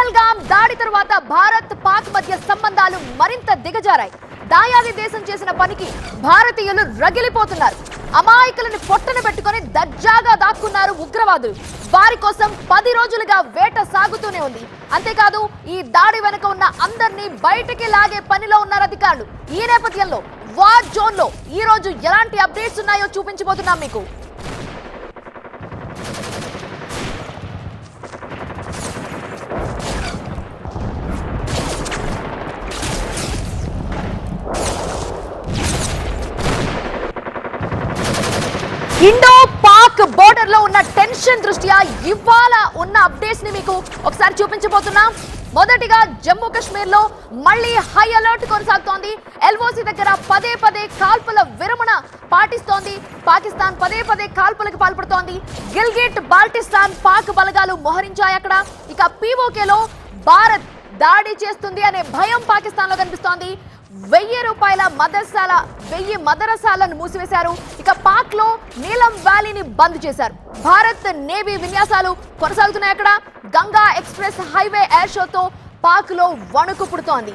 పెహల్గాం దాడి తర్వాత భారత్ పాక్ మధ్య సంబంధాలు మరింత దిగజారాయి. దాయాది దేశం చేసిన పనికి భారతీయులు రగిలిపోతున్నారు. అమాయకులను పొట్టన పెట్టుకొని దర్జాగా దాక్కున్నారు ఉగ్రవాదులు. వారి కోసం 10 రోజులుగా వేట సాగుతూనే ఉంది. అంతేకాదు ఈ దాడి వెనుక ఉన్న అందరినీ బయటికి లాగే పనిలో ఉన్నారు అధికారులు. ఈ నేపథ్యంలో వార్ జోన్ లో ఈ రోజు ఎలాంటి అప్డేట్స్ ఉన్నాయో చూపించబోతున్నాం మీకు. ఇండో పాక్ బోర్డర్ లో ఉన్న టెన్షన్ దృష్ట్యా ఇవాళ ఉన్న అప్డేట్స్ ని మీకు ఒకసారి చూపించబోతున్నాం. మొదటిగా జమ్మూ కాశ్మీర్ లో మళ్ళీ హై అలర్ట్ కొనసాగుతోంది. ఎల్ఓసి దగ్గర పదే కాల్పుల విరమణ పాటిస్తోంది. పాకిస్తాన్ పదే కాల్పులకు పాల్పడుతోంది. గిల్గిట్ బాల్టిస్తాన్ పాక్ బలగాలు మోహరించాయి అక్కడ. ఇక పీఓకేలో భారత్ దాడి చేస్తుంది అనే భయం పాకిస్తాన్ లో కనిపిస్తోంది. 1000 రూపాయల మదరసాలను మూసివేశారు. ఇక పాక్ లో నీలం వ్యాలీని బంద్ చేశారు. భారత్ నేవీ విన్యాసాలు కొనసాగుతున్నాయి అక్కడ. గంగా ఎక్స్ప్రెస్ హైవే ఎయిర్ షోతో పాక్ లో వణుకు పుడుతోంది.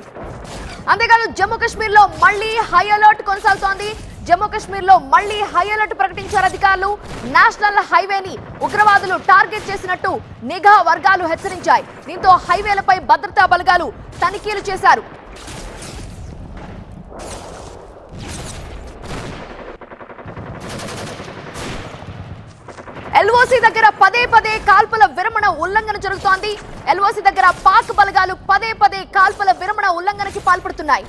అంతేకాదు జమ్మూ కాశ్మీర్ లో మళ్ళీ హై అలర్ట్ కొనసాగుతోంది. జమ్మూ కాశ్మీర్ లో మళ్ళీ హై అలర్ట్ ప్రకటించారు అధికారులు. నేషనల్ హైవేని ఉగ్రవాదులు టార్గెట్ చేసినట్టు నిఘా వర్గాలు హెచ్చరించాయి. దీంతో హైవేలపై భద్రతా బలగాలు తనిఖీలు చేశారు. ఎల్ఓసి దగ్గర పదే కాల్పుల విరమణ ఉల్లంఘన జరుగుతోంది. ఎల్ఓసి దగ్గర పాక్ బలగాలు పదే కాల్పుల విరమణ ఉల్లంఘనకి పాల్పడుతున్నాయి.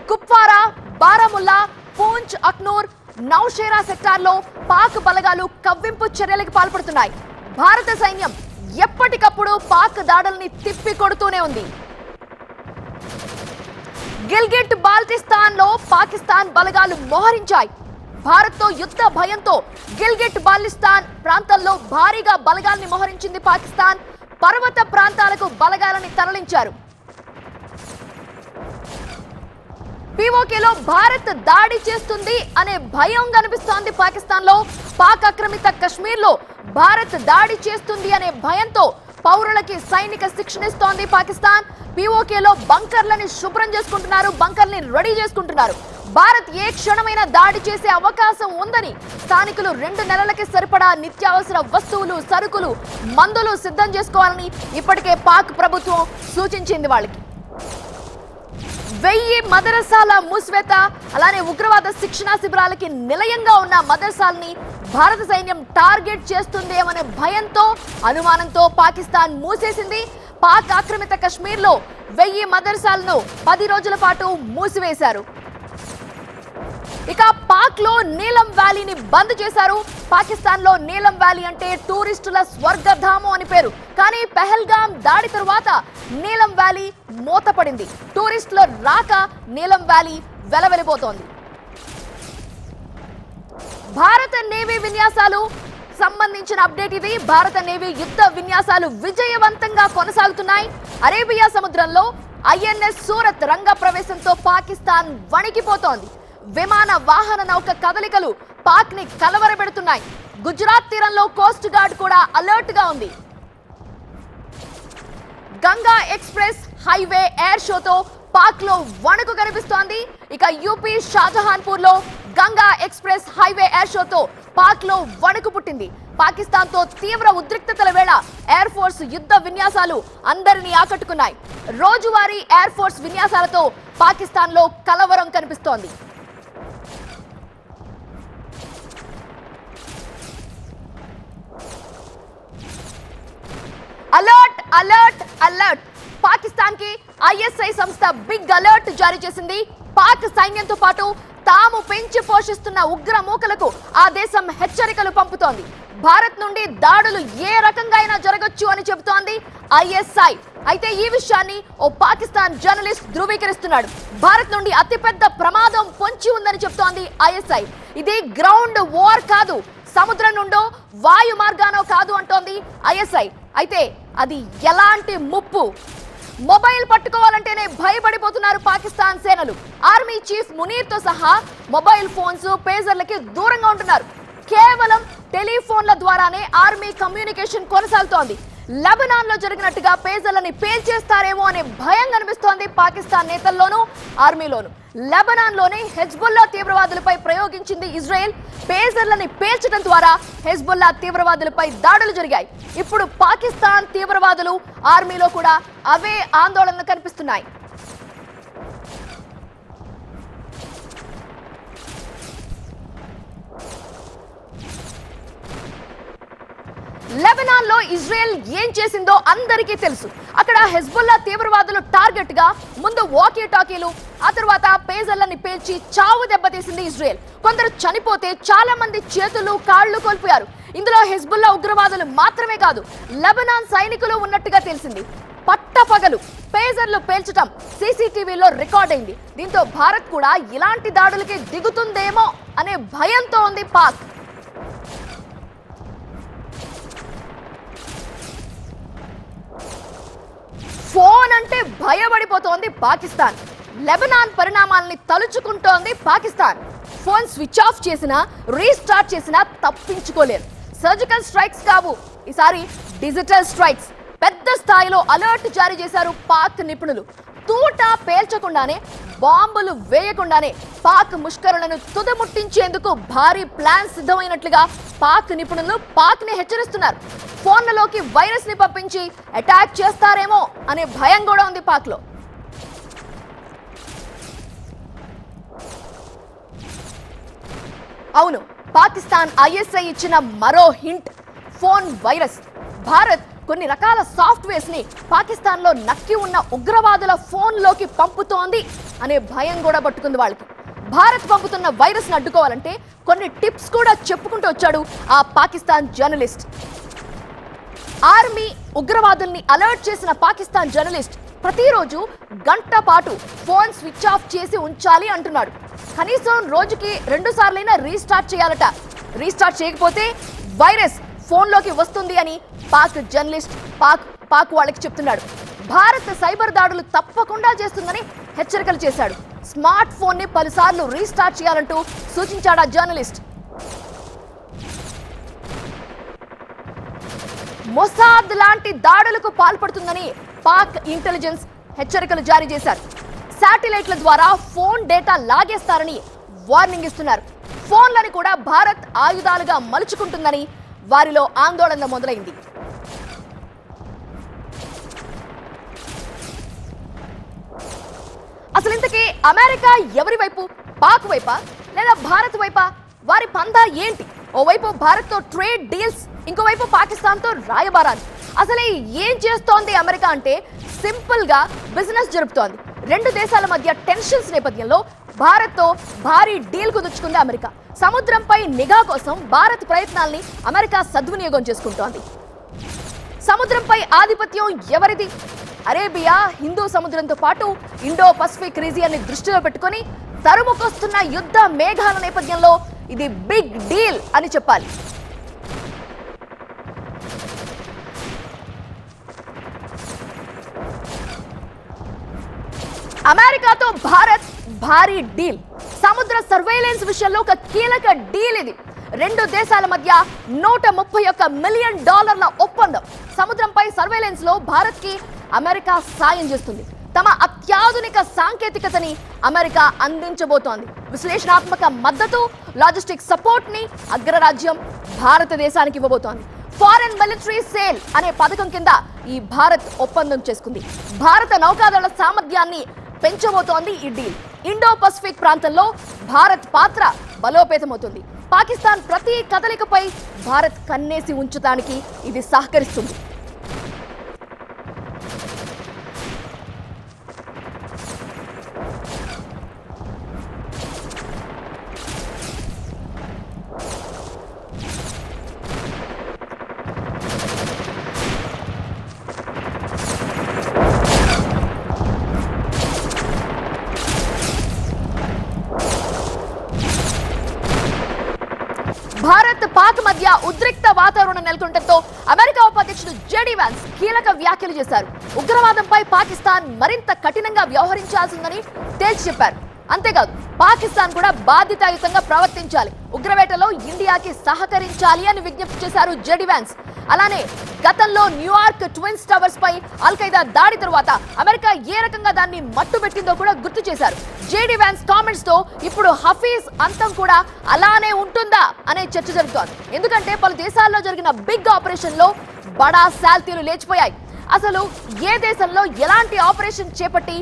కుప్వారా, బారాముల్లా, పూంచ్, అఖ్నూర్, నౌషేరా సెక్టార్లో పాక్ బలగాలు కవ్వింపు చర్యలకు పాల్పడుతున్నాయి. భారత సైన్యం ఎప్పటికప్పుడు పాక్ దాడుల్ని తిప్పి కొడుతూనే ఉంది. గిల్గిట్ బాల్టిస్తాన్ లో పాకిస్తాన్ బలగాలు మోహరించాయి. భారత్ తో యుద్ధ భయంతో గిల్గిట్ బాల్టిస్తాన్ ప్రాంతాల్లో భారీగా బలగాల్ని మోహరించింది పాకిస్తాన్. పర్వత ప్రాంతాలకు బలగాలని తరలించారు. పీఓకేలో భారత్ దాడి చేస్తుంది అనే భయం కనిపిస్తోంది పాకిస్తాన్ లో. పాక్ ఆక్రమిత కశ్మీర్ లో భారత్ దాడి చేస్తుంది అనే భయంతో పౌరులకి సైనిక శిక్షణ ఇస్తోంది పాకిస్తాన్. పీఓకేలో బంకర్లని శుభ్రం చేసుకుంటున్నారు, బంకర్ని రెడీ చేసుకుంటున్నారు. భారత్ ఏ క్షణమైనా దాడి చేసే అవకాశం ఉందని స్థానికులు 2 నెలలకి సరిపడా నిత్యావసర వస్తువులు, సరుకులు, మందులు సిద్ధం చేసుకోవాలని ఇప్పటికే పాక్ ప్రభుత్వం సూచించింది వాళ్ళకి. 1000 మదరసాల మూసివేత, అలానే ఉగ్రవాద శిక్షణా శిబిరాలకి నిలయంగా ఉన్న మదరసాలని భారత సైన్యం టార్గెట్ చేస్తుందేమనే భయంతో, అనుమానంతో పాకిస్తాన్ మూసేసింది. పాక్ ఆక్రమిత కశ్మీర్ లో 1000 మదరసాలను 10 రోజుల పాటు మూసివేశారు. ఇక పాక్ లో నీలం వ్యాలీని బంద్ చేశారు. పాకిస్తాన్ లో నీలం వ్యాలీ అంటే టూరిస్టుల స్వర్గధామం అని పేరు. కానీ పెహల్గాం దాడి తరువాత నీలం వ్యాలీ మూతపడింది. టూరిస్టుల రాక నీలం వ్యాలీ వెలవెలిపోతోంది. భారత నేవీ విన్యాసాలు సంబంధించిన అప్డేట్ ఇది. భారత నేవీ యుద్ధ విన్యాసాలు విజయవంతంగా కొనసాగుతున్నాయి. అరేబియా సముద్రంలో ఐఎన్ఎస్ సూరత్ రంగ ప్రవేశంతో పాకిస్తాన్ వణికిపోతోంది. విమాన వాహన నౌక కదలికలు పాక్ ని కలవరపెడుతున్నాయి. గుజరాత్ తీరంలో కోస్ట్ గార్డ్ కూడా అలర్ట్ గా ఉంది. గంగా ఎక్స్ప్రెస్ హైవే ఎయిర్ షోతో పాక్ లో వణుకు కనిపిస్తోంది. ఇక యూపీ షాజహాన్పూర్ లో గంగా ఎక్స్ప్రెస్ హైవే ఎయిర్ షోతో పాక్ లో వణుకు పుట్టింది. పాకిస్తాన్ తో తీవ్ర ఉద్రిక్తతల వేళ ఎయిర్ ఫోర్స్ యుద్ధ విన్యాసాలు అందరినీ ఆకట్టుకున్నాయి. రోజువారీ ఎయిర్ ఫోర్స్ విన్యాసాలతో పాకిస్తాన్ లో కలవరం కనిపిస్తోంది. అలర్ట్ పాకిస్తాన్ కి ఐఎస్ఐ సంస్థ బిగ్ అలర్ట్ జారీ చేసింది. పాక్ సైన్యంతో పాటు తాము పెంచి పోషిస్తున్న ఉగ్ర మూకలకు ఆ దేశం హెచ్చరికలు పంపుతోంది. భారత్ నుండి దాడులు ఏ రకంగా అయినా జరగొచ్చు అని చెబుతోంది ఐఎస్ఐ. అయితే ఈ విషయాన్ని ఓ పాకిస్తాన్ జర్నలిస్ట్ ధృవీకరిస్తున్నాడు. భారత్ నుండి అతిపెద్ద ప్రమాదం పొంచి ఉందని చెబుతోంది ఐఎస్ఐ. ఇది గ్రౌండ్ వార్ కాదు, సముద్రం నుండో వాయు మార్గానో కాదు అంటోంది ఐఎస్ఐ. అయితే అది ఎలాంటి ముప్పు? మొబైల్ పట్టుకోవాలంటేనే భయపడిపోతున్నారు పాకిస్తాన్ సేనలు. ఆర్మీ చీఫ్ మునీర్ తో సహా మొబైల్ ఫోన్స్, పేజర్లకి దూరంగా ఉంటున్నారు. కేవలం టెలిఫోన్ల ద్వారానే ఆర్మీ కమ్యూనికేషన్ కొనసాగుతోంది. లెబనాన్ లో జరిగినట్టుగా పేజర్లని పేల్చేస్తారేమో అనే భయం కనిపిస్తోంది పాకిస్తాన్ నేతల్లోనూ ఆర్మీలోనూ. లెబనాన్ లోని హెజ్బుల్లా తీవ్రవాదులపై ప్రయోగించింది ఇజ్రాయెల్. పేజర్లని పేల్చడం ద్వారా హెజ్బుల్లా తీవ్రవాదులపై దాడులు జరిగాయి. ఇప్పుడు పాకిస్తాన్ తీవ్రవాదులు ఆర్మీలో కూడా అవే ఆందోళనలు కనిపిస్తున్నాయి. లెబనాన్ లో ఇజ్రాయెల్ ఏం చేసిందో అందరికీ తెలుసు. అక్కడ హెజ్బుల్లా తీవ్రవాదులు టార్గెట్ గా ముందు వాకీ టాకీలు, ఆ తర్వాత పేజర్లని పేల్చి చావు దెబ్బతీసింది ఇజ్రాయెల్. కొందరు చనిపోతే చాలా మంది చేతులు కాళ్లు కోల్పోయారు. ఇందులో హెజ్బుల్లా ఉగ్రవాదులు మాత్రమే కాదు, లెబనాన్ సైనికులు ఉన్నట్టుగా తెలిసింది. పట్టపగలు పేజర్లు పేల్చడం సీసీటీవీలో రికార్డ్ అయింది. దీంతో భారత్ కూడా ఇలాంటి దాడులకి దిగుతుందేమో అనే భయంతో ఉంది పాక్. ఫోన్ అంటే భయపడిపోతోంది పాకిస్తాన్. లెబనాన్ పరిణామాలని తలుచుకుంటోంది పాకిస్తాన్. ఫోన్ స్విచ్ ఆఫ్ చేసినా రీస్టార్ట్ చేసినా తప్పించుకోలేరు. సర్జికల్ స్ట్రైక్స్ కావు, ఈసారి డిజిటల్ స్ట్రైక్స్. పెద్ద స్థాయిలో అలర్ట్ జారీ చేశారు పాక్ నిపుణులు. తూట పేల్చకుండానే, బాంబులు వేయకుండానే పాక్ ముష్కరులను తుదముట్టించేందుకు భారీ ప్లాన్ సిద్ధమైనట్లుగా పాక్ నిపుణులు పాక్ ని హెచ్చరిస్తున్నారు. ఫోన్లలోకి వైరస్ ని పంపించి అటాక్ చేస్తారేమో అనే భయం కూడా ఉంది పాక్ లో. అవును, పాకిస్తాన్ ఐఎస్ఐ ఇచ్చిన మరో హింట్ ఫోన్ వైరస్. భారత్ కొన్ని రకాల సాఫ్ట్వేర్స్ ని పాకిస్తాన్ లో నక్కి ఉన్న ఉగ్రవాదుల ఫోన్ లోకి పంపుతోంది అనే భయం కూడా పట్టుకుంది వాళ్ళకి. భారత్ పంపుతున్న వైరస్ ని అడ్డుకోవాలంటే కొన్ని టిప్స్ కూడా చెప్పుకుంటూ వచ్చాడు ఆ పాకిస్తాన్ జర్నలిస్ట్. ఆర్మీ ఉగ్రవాదుల్ని అలర్ట్ చేసిన పాకిస్తాన్ జర్నలిస్ట్ ప్రతిరోజు గంట పాటు ఫోన్ స్విచ్ ఆఫ్ చేసి ఉంచాలి అంటున్నాడు. కనీసం రోజుకి 2 సార్లైనా రీస్టార్ట్ చేయాలట. రీస్టార్ట్ చేయకపోతే వైరస్ ఫోన్లోకి వస్తుంది అని పాక్ జర్నలిస్ట్ పాక్ వాళ్ళకి చెప్తున్నాడు. భారత్ సైబర్ దాడులు తప్పకుండా చేస్తుందని హెచ్చరికలు చేశాడు. స్మార్ట్ ఫోన్ ని పలుసార్లు రీస్టార్ట్ చేయాలంటూ సూచించాడు ఆ జర్నలిస్ట్. మొసాద్ లాంటి దాడులకు పాల్పడుతుందని పాక్ ఇంటెలిజెన్స్ హెచ్చరికలు జారీ చేశారు. శాటిలైట్ల ద్వారా ఫోన్ డేటా లాగేస్తారని వార్నింగ్ ఇస్తున్నారు. ఫోన్లను కూడా భారత్ ఆయుధాలుగా మలుచుకుంటుందని వారిలో ఆందోళన మొదలైంది. అసలు ఇంతకీ అమెరికా ఎవరి వైపు? పాక్ వైపా లేదా భారత్ వైపా? వారి పందా ఏంటి? ఓవైపు భారత్తో ట్రేడ్ డీల్స్, ఇంకోవైపు పాకిస్తాన్తో రాయబారాలు. అసలే ఏం చేస్తోంది అమెరికా అంటే సింపుల్ గా బిజినెస్ జరుపుతోంది. 2 దేశాల మధ్య టెన్షన్స్ నేపథ్యంలో భారత్తో భారీ డీల్ కుదుర్చుకుంది అమెరికా. సముద్రంపై నిఘా కోసం భారత్ ప్రయత్నాల్ని అమెరికా సద్వినియోగం చేసుకుంటోంది. సముద్రంపై ఆధిపత్యం ఎవరిది? అరేబియా, హిందూ సముద్రంతో పాటు ఇండో పసిఫిక్ రీజియన్ ని దృష్టిలో పెట్టుకుని తరుముకొస్తున్న యుద్ధ మేఘాల నేపథ్యంలో ఇది బిగ్ డీల్ అని చెప్పాలి. అమెరికాతో భారత్ భారీ డీల్. సముద్ర సర్వేలెన్స్ విషయంలో ఒక కీలక డీల్ ఇది. 2 దేశాల మధ్య $131 మిలియన్ ఒప్పందం. సముద్రంపై సర్వేలెన్స్ లో భారత్ కి అమెరికా సాయం చేస్తుంది. తమ అత్యాధునిక సాంకేతికతని అమెరికా అందించబోతోంది. విశ్లేషణాత్మక మద్దతు, లాజిస్టిక్ సపోర్ట్ ని అగ్రరాజ్యం భారతదేశానికి ఇవ్వబోతోంది. ఫారెన్ మిలిటరీ సేల్ అనే పథకం కింద ఈ భారత్ ఒప్పందం చేసుకుంది. భారత నౌకాదళ సామర్థ్యాన్ని పెంచబోతోంది ఈ డీల్. ఇండో పసిఫిక్ ప్రాంతంలో భారత్ పాత్ర బలోపేతమవుతుంది. పాకిస్తాన్ ప్రతి కదలికపై భారత్ కన్నేసి ఉంచడానికి ఇది సహకరిస్తుంది. భారత్ పాక్ మధ్య ఉద్రిక్త వాతావరణం నెలకొనడంతో అమెరికా ఉపాధ్యక్షుడు జేడీ వాన్స్ కీలక వ్యాఖ్యలు చేశారు. ఉగ్రవాదంపై పాకిస్తాన్ మరింత కఠినంగా వ్యవహరించాల్సిందని తేల్చి చెప్పారు. అంతేకాదు పాకిస్తాన్ కూడా బాధ్యతాయుతంగా ప్రవర్తించాలి, ఉగ్రవేటలో ఇండియాకి సహకరించాలి అని విజ్ఞప్తి చేశారు జెడి వ్యాన్స్. అలానే గతంలో న్యూయార్క్ ట్విన్స్ టవర్స్ పై అల్ ఖైదా దాడి తరువాత అమెరికా ఏ రకంగా దాన్ని మట్టుబెట్టిందో కూడా గుర్తు చేశారు. జెడి వ్యాన్స్ కామెంట్స్ తో ఇప్పుడు హఫీజ్ అంతం కూడా అలానే ఉంటుందా అనే చర్చ జరుగుతోంది. ఎందుకంటే పలు దేశాల్లో జరిగిన బిగ్ ఆపరేషన్ లో బడా శాల్తీలు లేచిపోయాయి. అసలు ఏ దేశంలో ఎలాంటి ఆపరేషన్ చేపట్టి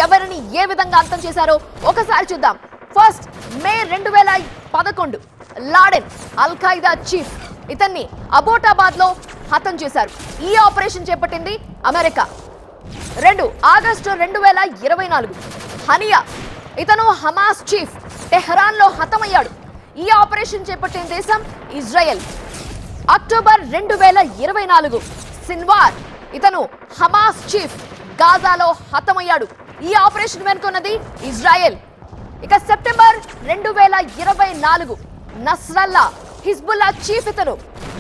ఎవరిని ఏ విధంగా అంతం చేశారో ఒకసారి చూద్దాం. ఫస్ట్ మే 2011 లాడెన్ అల్ ఖైదా చీఫ్, ఇతన్ని అబోటాబాద్ లో హతం చేశారు. ఈ ఆపరేషన్ చేపట్టింది అమెరికా. 2 ఆగస్టు 2024 హనియా, ఇతను హమాస్ చీఫ్, టెహ్రాన్ లో హతమయ్యాడు. ఈ ఆపరేషన్ చేపట్టిన దేశం ఇజ్రాయెల్. అక్టోబర్ 2024 సిన్వార్, ఇతను హమాస్ చీఫ్, గాజాలో హతమయ్యాడు. ఈ ఆపరేషన్ వెనుకున్నది ఇజ్రాయెల్. ఇక సెప్టెంబర్ 2024 నస్రల్లా, హిజ్బుల్లా చీఫ్, ఇతను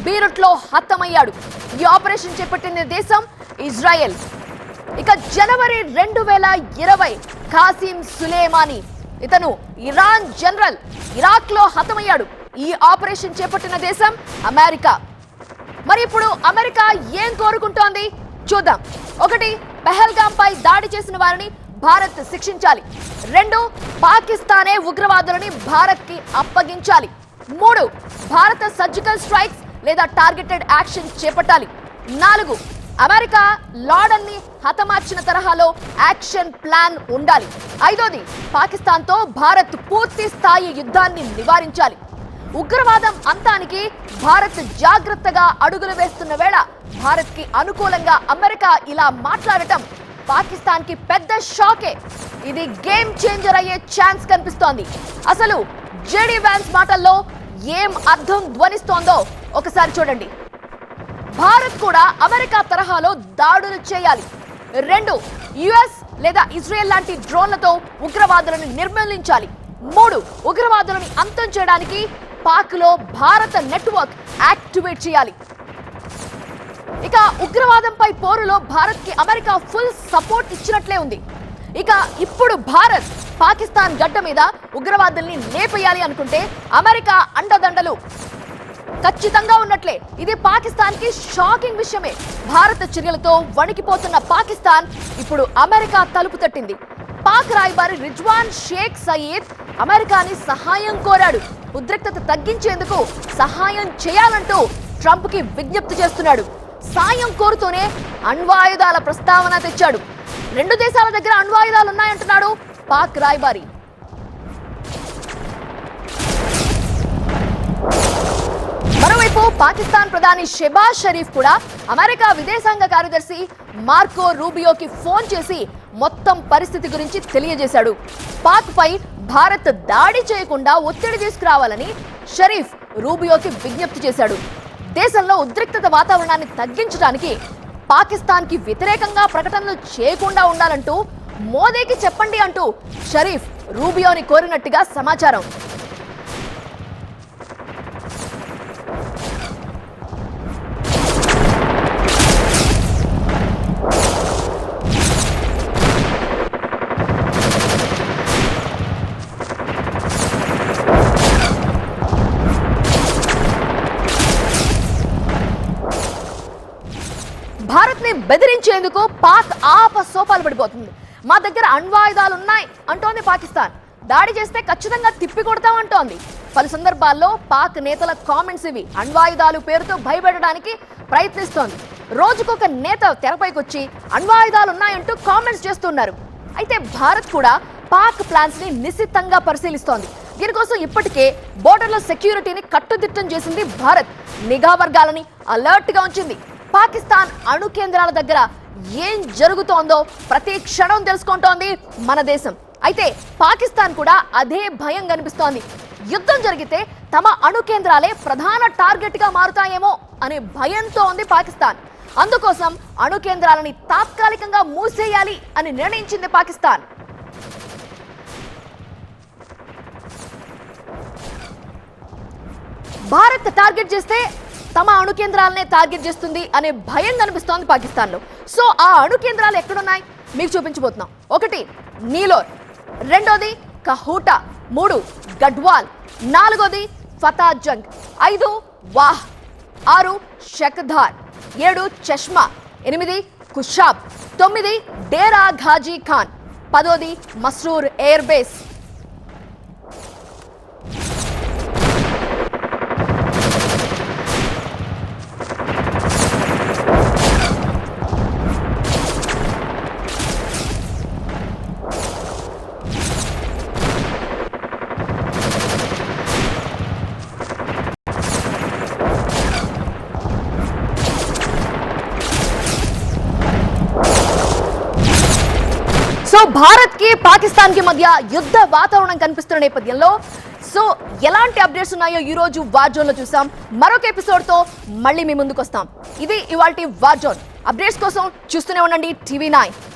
బీరుట్ లో హతమయ్యాడు. ఈ ఆపరేషన్ చేపట్టిన దేశం ఇజ్రాయెల్. ఇక జనవరి 2020 ఖాసిం సులేమానీ, ఇతను ఇరాన్ జనరల్, ఇరాక్ లో హతమయ్యాడు. ఈ ఆపరేషన్ చేపట్టిన దేశం అమెరికా. మరి ఇప్పుడు అమెరికా ఏం కోరుకుంటోంది చూద్దాం. 1 పెహల్గాం పై దాడి చేసిన వారిని భారత్ శిక్షించాలి. 2 పాకిస్తానే ఉగ్రవాదులని భారత్ కి అప్పగించాలి. 3 భారత సర్జికల్ స్ట్రైక్స్ లేదా టార్గెటెడ్ యాక్షన్ చేపట్టాలి. 4 అమెరికా లాడన్ ని హతమార్చిన తరహాలో యాక్షన్ ప్లాన్ ఉండాలి. 5ది పాకిస్తాన్ తో భారత్ పూర్తి స్థాయి యుద్ధాన్ని నివారించాలి. ఉగ్రవాదం అంతానికి భారత్ జాగ్రత్తగా అడుగులు వేస్తున్న వేళ భారత్ కి అనుకూలంగా అమెరికా ఇలా మాట్లాడటం పాకిస్తాన్ కి పెద్ద షాకే. ఇది గేమ్ చేంజర్ అయ్యే ఛాన్స్ కనిపిస్తోంది. అసలు జెడి వ్యాన్స్ మాటల్లో ఏం అర్థం ధ్వనిస్తోందో ఒకసారి చూడండి. భారత్ కూడా అమెరికా తరహాలో దాడులు చేయాలి. 2 యుఎస్ లేదా ఇజ్రాయెల్ లాంటి డ్రోన్లతో ఉగ్రవాదులను నిర్మూలించాలి. 3 ఉగ్రవాదులను అంతం చేయడానికి పాక్ లో భారత నెట్వర్క్ యాక్టివేట్ చేయాలి. ఇక ఉగ్రవాదంపై పోరులో భారత్ కి అమెరికా ఫుల్ సపోర్ట్ ఇచ్చినట్లే ఉంది. ఇక ఇప్పుడు భారత్ పాకిస్తాన్ గడ్డ మీద ఉగ్రవాదుల్ని లేపేయాలి అనుకుంటే అమెరికా అండదండలు ఖచ్చితంగా ఉన్నట్లే. ఇది పాకిస్తాన్ కి షాకింగ్ విషయమే. భారత చర్యలతో వణికిపోతున్న పాకిస్తాన్ ఇప్పుడు అమెరికా తలుపు తట్టింది. పాక్ రాయబారి రిజ్వాన్ షేక్ సయీద్ అమెరికాని సహాయం కోరాడు. ఉద్రిక్తత తగ్గించేందుకు సహాయం చేయాలంటూ ట్రంప్ కి విజ్ఞప్తి చేస్తున్నాడు. సాయం కోరుతూనే అణ్వాయుధాల ప్రస్తావన తెచ్చాడు. 2 దేశాల దగ్గర అణ్వాయుధాలు ఉన్నాయంటున్నాడు పాక్ రాయబారి. మరోవైపు పాకిస్తాన్ ప్రధాని షెబాజ్ షరీఫ్ కూడా అమెరికా విదేశాంగ కార్యదర్శి మార్కో రూబియోకి ఫోన్ చేసి మొత్తం పరిస్థితి గురించి తెలియజేశాడు. పాక్ పై భారత్ దాడి చేయకుండా ఒత్తిడి తీసుకురావాలని షరీఫ్ రూబియోకి విజ్ఞప్తి చేశాడు. దేశంలో ఉద్రిక్తత వాతావరణాన్ని తగ్గించడానికి పాకిస్తాన్ కి వ్యతిరేకంగా ప్రకటనలు చేయకుండా ఉండాలంటూ మోదీకి చెప్పండి అంటూ షరీఫ్ రూబియోని కోరినట్టుగా సమాచారం. భారత్ ని బెదిరించేందుకు పాక్ ఆపసోపాలు పడిపోతుంది. మా దగ్గర అణ్వాయుధాలు ఉన్నాయి అంటోంది పాకిస్తాన్. దాడి చేస్తే ఖచ్చితంగా తిప్పి కొడతామంటోంది. పలు సందర్భాల్లో పాక్ నేతల కామెంట్స్ ఇవి. అణ్వాయుధాలు పేరుతో భయపెట్టడానికి ప్రయత్నిస్తోంది. రోజుకొక నేత తెరపైకొచ్చి అణ్వాయుధాలు ఉన్నాయంటూ కామెంట్స్ చేస్తున్నారు. అయితే భారత్ కూడా పాక్ ప్లాన్స్ ని నిశితంగా పరిశీలిస్తోంది. దీనికోసం ఇప్పటికే బోర్డర్లో సెక్యూరిటీని కట్టుదిట్టం చేసింది భారత్. నిఘా వర్గాలని అలర్ట్ గా ఉంచింది. పాకిస్తాన్ అణు కేంద్రాల దగ్గర ఏం జరుగుతోందో ప్రతి క్షణం తెలుసుకుంటోంది మన దేశం. అయితే పాకిస్తాన్ కూడా అదే భయం కనిపిస్తోంది. యుద్ధం జరిగితే తమ అణు కేంద్రాలే ప్రధాన టార్గెట్ గా మారుతాయేమో అనే భయంతో ఉంది పాకిస్తాన్. అందుకోసం అణు కేంద్రాలని తాత్కాలికంగా మూసేయాలి అని నిర్ణయించింది పాకిస్తాన్. భారత్ టార్గెట్ చేస్తే తమ అణు కేంద్రాలనే టార్గెట్ చేస్తుంది అనే భయం కనిపిస్తోంది పాకిస్తాన్లో. సో ఆ అణు కేంద్రాలు ఎక్కడున్నాయి మీకు చూపించబోతున్నాం. 1 నీలోర్, 2ది కహూటా, 3 గడ్వాల్, 4 ఫతా జంగ్, 5 వాహ్, 6 షకధార్, 7 Chashma, 8 Khushab, 9 Dera Ghazi Khan, 10 Masroor air base. So Bharat కి పాకిస్తాన్ కి మధ్య యుద్ధ వాతావరణం కనిపిస్తున్న నేపథ్యంలో సో ఎలాంటి అప్డేట్స్ ఉన్నాయో ఈ రోజు వార్ జోన్ లో చూసాం. మరొక ఎపిసోడ్ తో మళ్ళీ మీ ముందుకు వస్తాం. ఇది ఇవాల్టి వార్ జోన్. అప్డేట్స్ కోసం చూస్తూనే ఉండండి టీవీ 9.